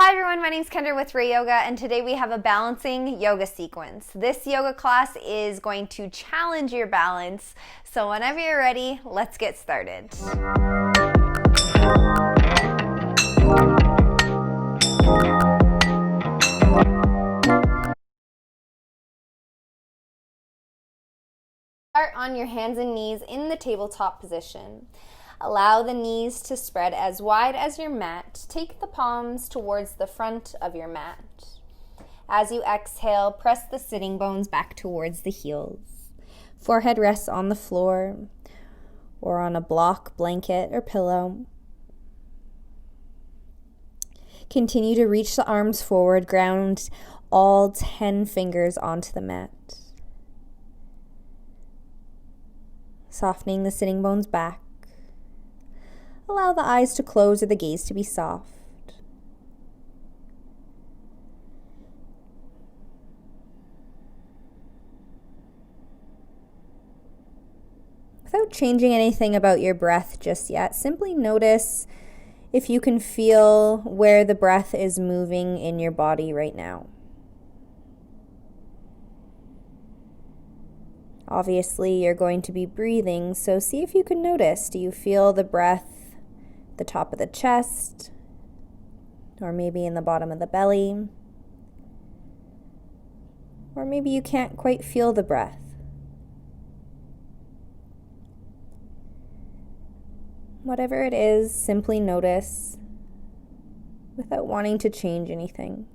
Hi everyone, my name is Kendra with Ray Yoga, and today we have a balancing yoga sequence. This yoga class is going to challenge your balance, so whenever you're ready, let's get started. Start on your hands and knees in the tabletop position. Allow the knees to spread as wide as your mat. Take the palms towards the front of your mat. As you exhale, press the sitting bones back towards the heels. Forehead rests on the floor or on a block, blanket, or pillow. Continue to reach the arms forward. Ground all 10 fingers onto the mat. Softening the sitting bones back. Allow the eyes to close or the gaze to be soft. Without changing anything about your breath just yet, simply notice if you can feel where the breath is moving in your body right now. Obviously, you're going to be breathing, so see if you can notice. Do you feel the breath at the top of the chest, or maybe in the bottom of the belly? Or maybe you can't quite feel the breath. Whatever it is, simply notice without wanting to change anything.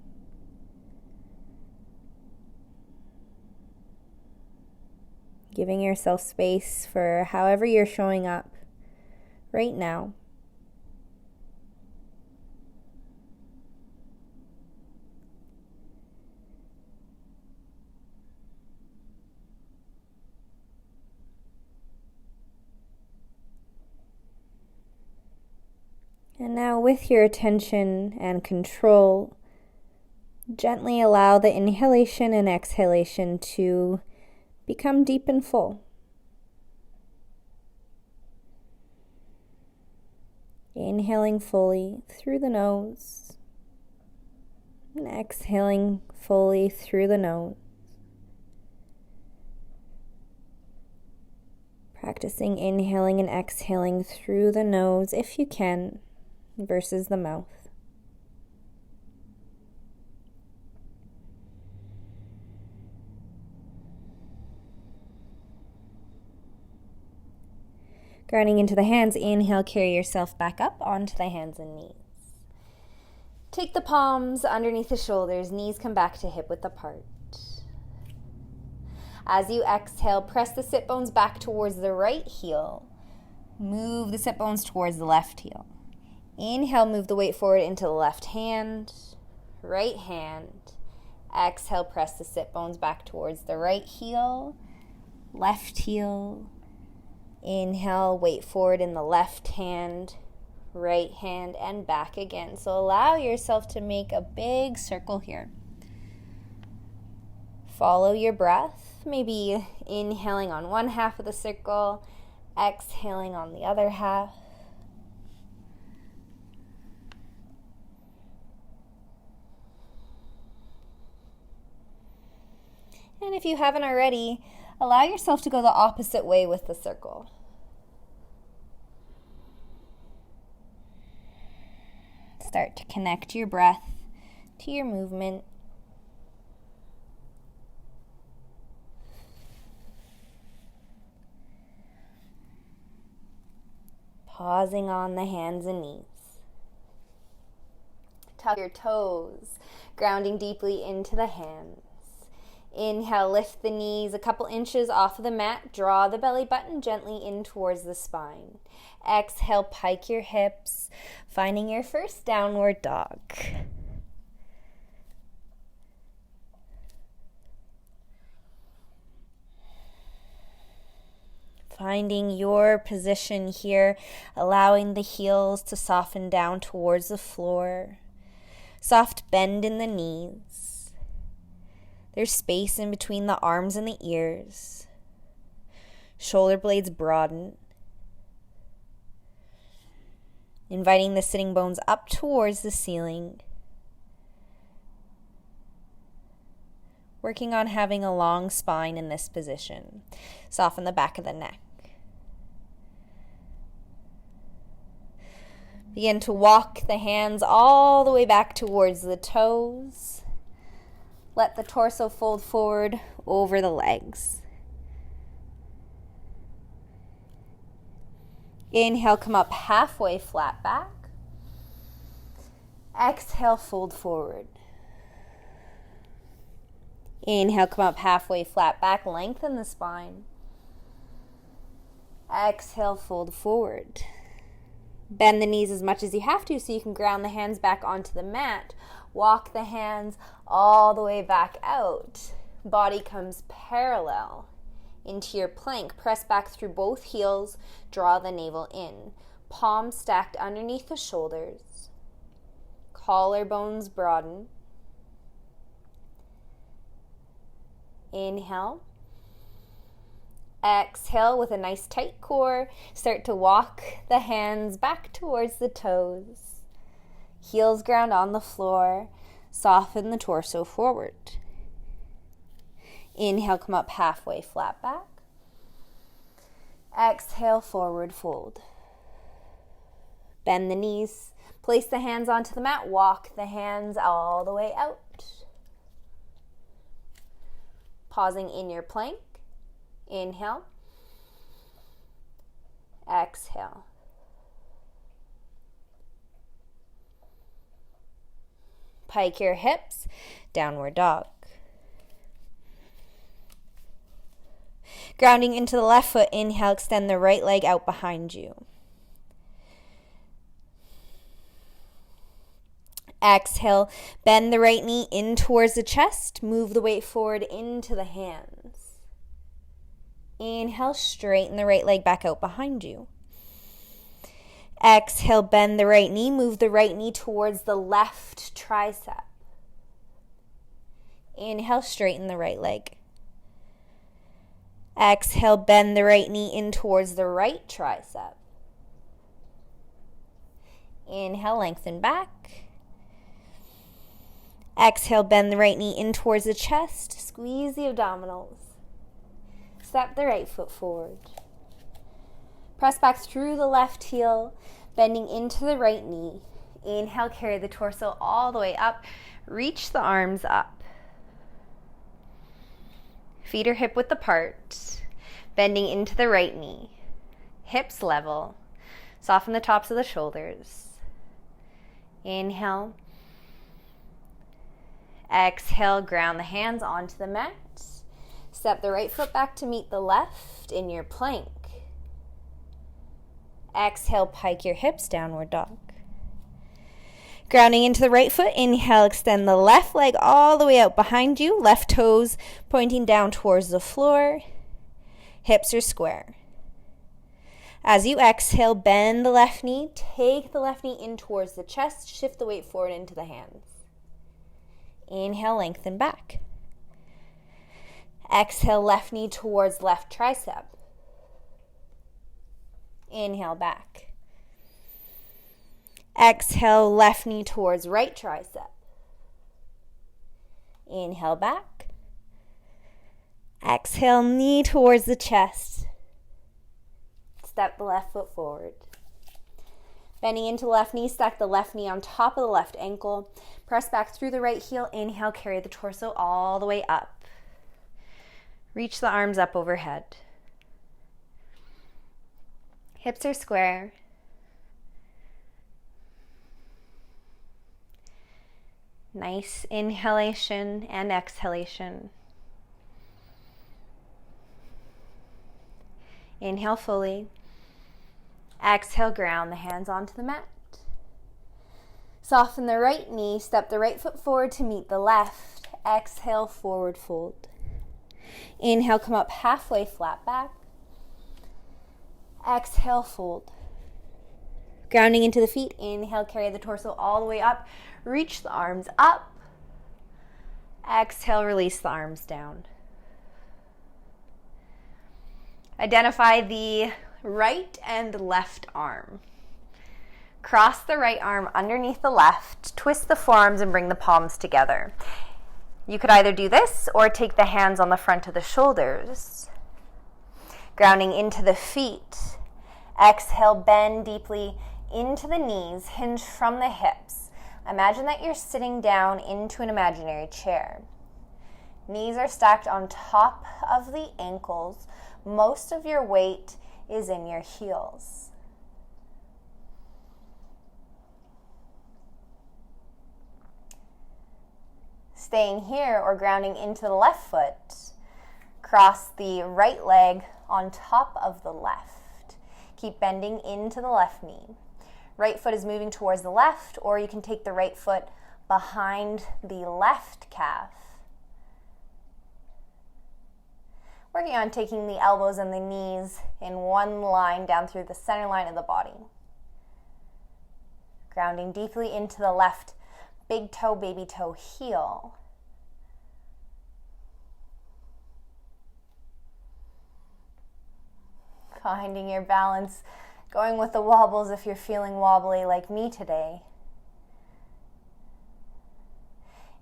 Giving yourself space for however you're showing up right now. And now, with your attention and control, gently allow the inhalation and exhalation to become deep and full. Inhaling fully through the nose and exhaling fully through the nose. Practicing inhaling and exhaling through the nose if you can versus the mouth. Grounding into the hands, inhale, carry yourself back up onto the hands and knees. Take the palms underneath the shoulders, knees come back to hip width apart. As you exhale, press the sit bones back towards the right heel. Move the sit bones towards the left heel. Inhale, move the weight forward into the left hand, right hand. Exhale, press the sit bones back towards the right heel, left heel. Inhale, weight forward in the left hand, right hand, and back again. So allow yourself to make a big circle here. Follow your breath, maybe inhaling on one half of the circle, exhaling on the other half. And if you haven't already, allow yourself to go the opposite way with the circle. Start to connect your breath to your movement. Pausing on the hands and knees. Tuck your toes, grounding deeply into the hands. Inhale, lift the knees a couple inches off of the mat. Draw the belly button gently in towards the spine. Exhale, pike your hips, finding your first downward dog. Finding your position here, allowing the heels to soften down towards the floor. Soft bend in the knees. There's space in between the arms and the ears. Shoulder blades broaden. Inviting the sitting bones up towards the ceiling. working on having a long spine in this position. Soften the back of the neck. Begin to walk the hands all the way back towards the toes. Let the torso fold forward over the legs. Inhale, come up halfway, flat back. Exhale, fold forward. Inhale, come up halfway, flat back, lengthen the spine. Exhale, fold forward. Bend the knees as much as you have to so you can ground the hands back onto the mat. Walk the hands all the way back out. Body comes parallel into your plank. Press back through both heels. Draw the navel in. Palms stacked underneath the shoulders. Collarbones broaden. Inhale. Exhale with a nice tight core. Start to walk the hands back towards the toes. Heels ground on the floor. Soften the torso forward. Inhale, come up halfway, flat back. Exhale, forward fold. Bend the knees. Place the hands onto the mat. Walk the hands all the way out. Pausing in your plank. Inhale. Exhale. Pike your hips. Downward dog. Grounding into the left foot. Inhale, extend the right leg out behind you. Exhale, bend the right knee in towards the chest. Move the weight forward into the hands. Inhale, straighten the right leg back out behind you. Exhale, bend the right knee. Move the right knee towards the left tricep. Inhale, straighten the right leg. Exhale, bend the right knee in towards the right tricep. Inhale, lengthen back. Exhale, bend the right knee in towards the chest. Squeeze the abdominals. Step the right foot forward. Press back through the left heel, bending into the right knee. Inhale, carry the torso all the way up. Reach the arms up. Feet are hip width apart, bending into the right knee. Hips level. Soften the tops of the shoulders. Inhale. Exhale, ground the hands onto the mat. Step the right foot back to meet the left in your plank. Exhale, pike your hips, downward dog. Grounding into the right foot, inhale, extend the left leg all the way out behind you. Left toes pointing down towards the floor. Hips are square. As you exhale, bend the left knee. Take the left knee in towards the chest. Shift the weight forward into the hands. Inhale, lengthen back. Exhale, left knee towards left tricep. Inhale, back. Exhale, left knee towards right tricep. Inhale, back. Exhale, knee towards the chest. Step the left foot forward. Bending into the left knee, stack the left knee on top of the left ankle. Press back through the right heel. Inhale, carry the torso all the way up. Reach the arms up overhead. Hips are square. Nice inhalation and exhalation. Inhale fully. Exhale, ground the hands onto the mat. Soften the right knee, step the right foot forward to meet the left. Exhale, forward fold. Inhale, come up halfway, flat back. Exhale, fold. Grounding into the feet, inhale, carry the torso all the way up. Reach the arms up. Exhale, release the arms down. Identify the right and left arm. Cross the right arm underneath the left. Twist the forearms and bring the palms together. You could either do this or take the hands on the front of the shoulders. Grounding into the feet. Exhale, bend deeply into the knees, hinge from the hips. Imagine that you're sitting down into an imaginary chair. Knees are stacked on top of the ankles. Most of your weight is in your heels. Staying here or grounding into the left foot, cross the right leg on top of the left. Keep bending into the left knee. Right foot is moving towards the left, or you can take the right foot behind the left calf. Working on taking the elbows and the knees in one line down through the center line of the body. Grounding deeply into the left big toe, baby toe heel. Finding your balance, going with the wobbles if you're feeling wobbly like me today.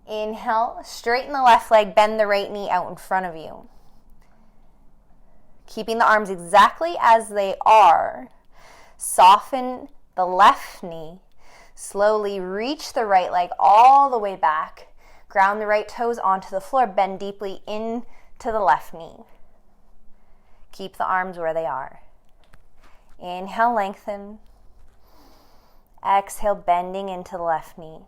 Inhale, straighten the left leg, bend the right knee out in front of you. Keeping the arms exactly as they are, soften the left knee. Slowly reach the right leg all the way back. Ground the right toes onto the floor. Bend deeply into the left knee. Keep the arms where they are. Inhale, lengthen. Exhale, bending into the left knee.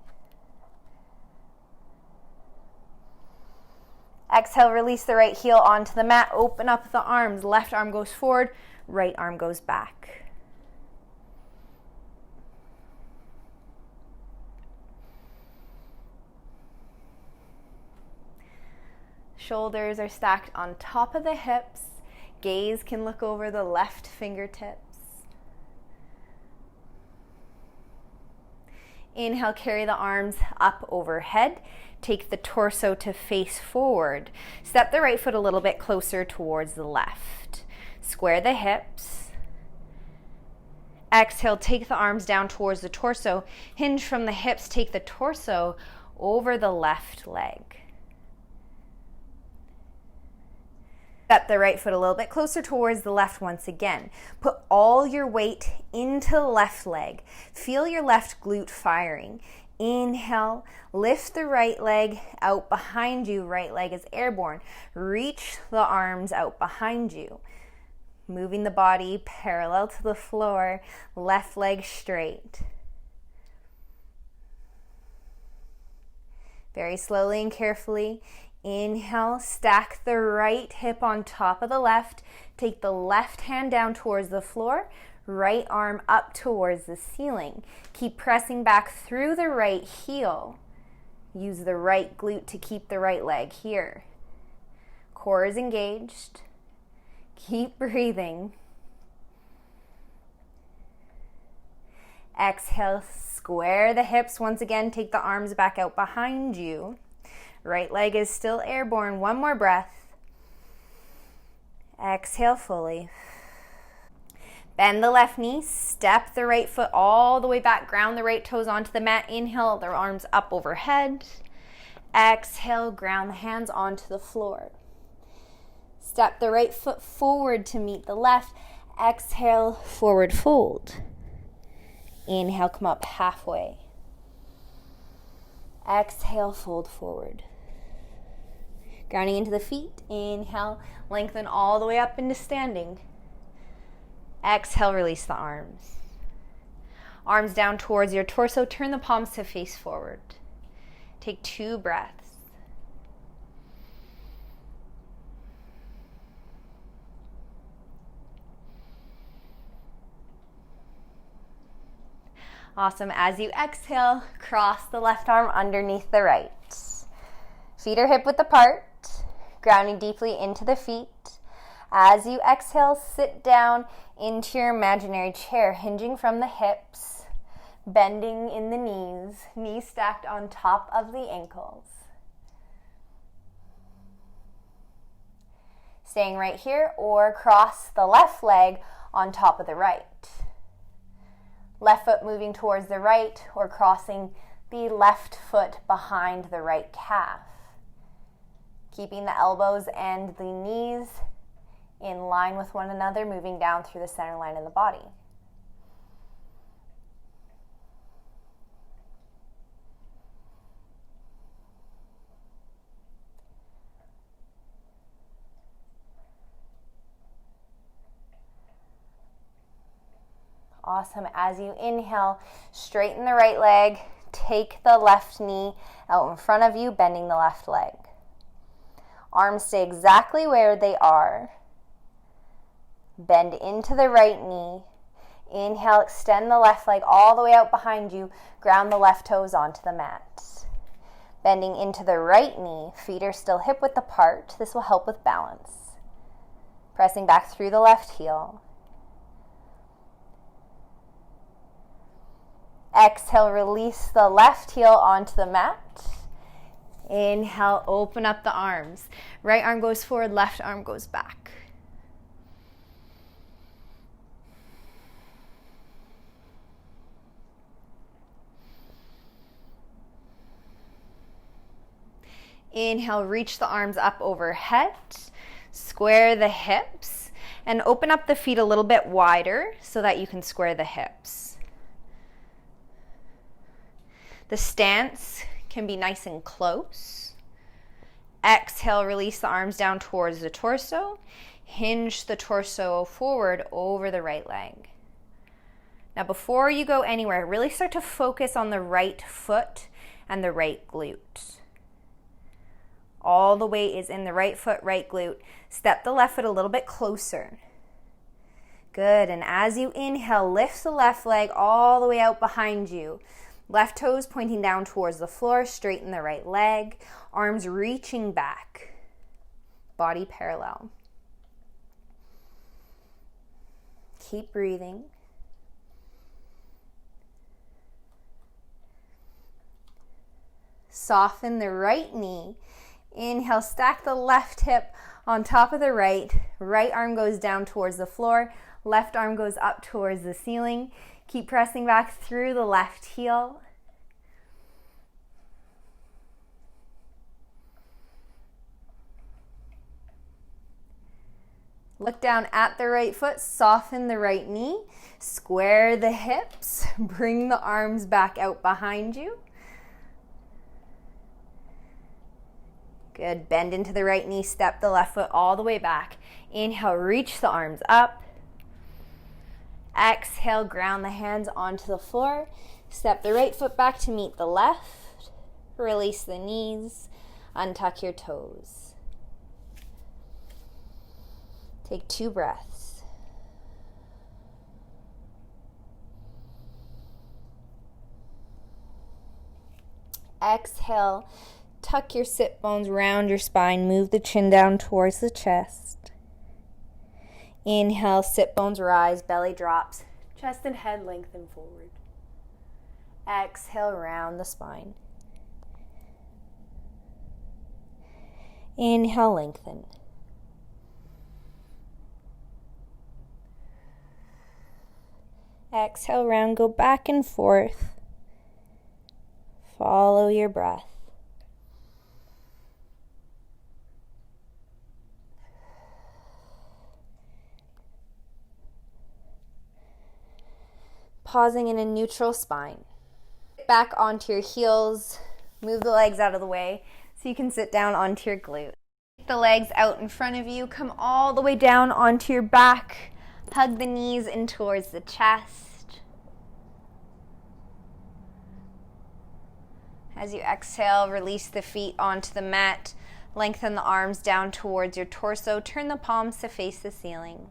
Exhale, release the right heel onto the mat. Open up the arms. Left arm goes forward, right arm goes back. Shoulders are stacked on top of the hips. Gaze can look over the left fingertips. Inhale, carry the arms up overhead. Take the torso to face forward. Step the right foot a little bit closer towards the left. Square the hips. Exhale, take the arms down towards the torso. Hinge from the hips, take the torso over the left leg. Step the right foot a little bit closer towards the left once again. Put all your weight into the left leg. Feel your left glute firing. Inhale, lift the right leg out behind you. Right leg is airborne. Reach the arms out behind you. Moving the body parallel to the floor. Left leg straight. Very slowly and carefully. Inhale, stack the right hip on top of the left. Take the left hand down towards the floor. Right arm up towards the ceiling. Keep pressing back through the right heel. Use the right glute to keep the right leg here. Core is engaged. Keep breathing. Exhale, square the hips. Once again, take the arms back out behind you. Right leg is still airborne. One more breath. Exhale fully. Bend the left knee. Step the right foot all the way back. Ground the right toes onto the mat. Inhale, the arms up overhead. Exhale, ground the hands onto the floor. Step the right foot forward to meet the left. Exhale, forward fold. Inhale, come up halfway. Exhale, fold forward. Grounding into the feet. Inhale, lengthen all the way up into standing. Exhale, release the arms. Arms down towards your torso. Turn the palms to face forward. Take 2 breaths. Awesome. As you exhale, cross the left arm underneath the right. Feet are hip width apart, grounding deeply into the feet. As you exhale, sit down into your imaginary chair, hinging from the hips, bending in the knees stacked on top of the ankles. Staying right here, or cross the left leg on top of the right. Left foot moving towards the right, or crossing the left foot behind the right calf. Keeping the elbows and the knees in line with one another, moving down through the center line of the body. Awesome. As you inhale, straighten the right leg, take the left knee out in front of you, bending the left leg. Arms stay exactly where they are. Bend into the right knee. Inhale, extend the left leg all the way out behind you. Ground the left toes onto the mat. Bending into the right knee. Feet are still hip width apart. This will help with balance. Pressing back through the left heel. Exhale, release the left heel onto the mat. Inhale, open up the arms. Right arm goes forward, left arm goes back. Inhale, reach the arms up overhead. Square the hips and open up the feet a little bit wider so that you can square the hips. The stance can be nice and close. Exhale, release the arms down towards the torso. Hinge the torso forward over the right leg. Now, before you go anywhere, really start to focus on the right foot and the right glute. All the weight is in the right foot, right glute. Step the left foot a little bit closer. Good, and as you inhale, lift the left leg all the way out behind you. Left toes pointing down towards the floor, straighten the right leg, arms reaching back, body parallel. Keep breathing. Soften the right knee. Inhale, stack the left hip on top of the right. Right arm goes down towards the floor, left arm goes up towards the ceiling. Keep pressing back through the left heel. Look down at the right foot, soften the right knee, square the hips, bring the arms back out behind you. Good, bend into the right knee, step the left foot all the way back. Inhale, reach the arms up. Exhale, ground the hands onto the floor. Step the right foot back to meet the left. Release the knees, untuck your toes. Take 2 breaths. Exhale, tuck your sit bones, round your spine, move the chin down towards the chest. Inhale, sit bones rise, belly drops, chest and head lengthen forward. Exhale, round the spine. Inhale, lengthen. Exhale, round, go back and forth. Follow your breath. Pausing in a neutral spine. Back onto your heels. Move the legs out of the way so you can sit down onto your glute. Take the legs out in front of you. Come all the way down onto your back. Hug the knees in towards the chest. As you exhale, release the feet onto the mat. Lengthen the arms down towards your torso. Turn the palms to face the ceiling.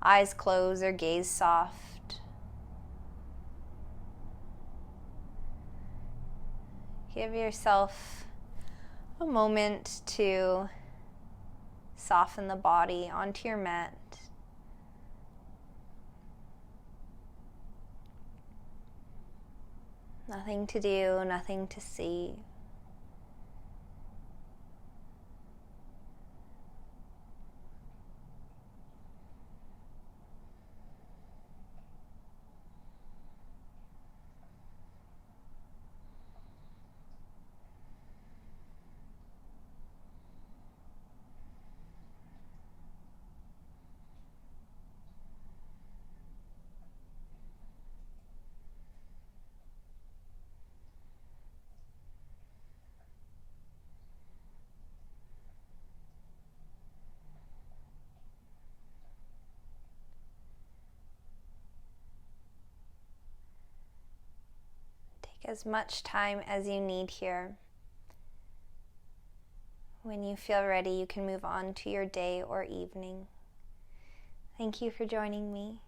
Eyes closed or gaze soft. Give yourself a moment to soften the body onto your mat. Nothing to do, nothing to see. Take as much time as you need here. When you feel ready, you can move on to your day or evening. Thank you for joining me.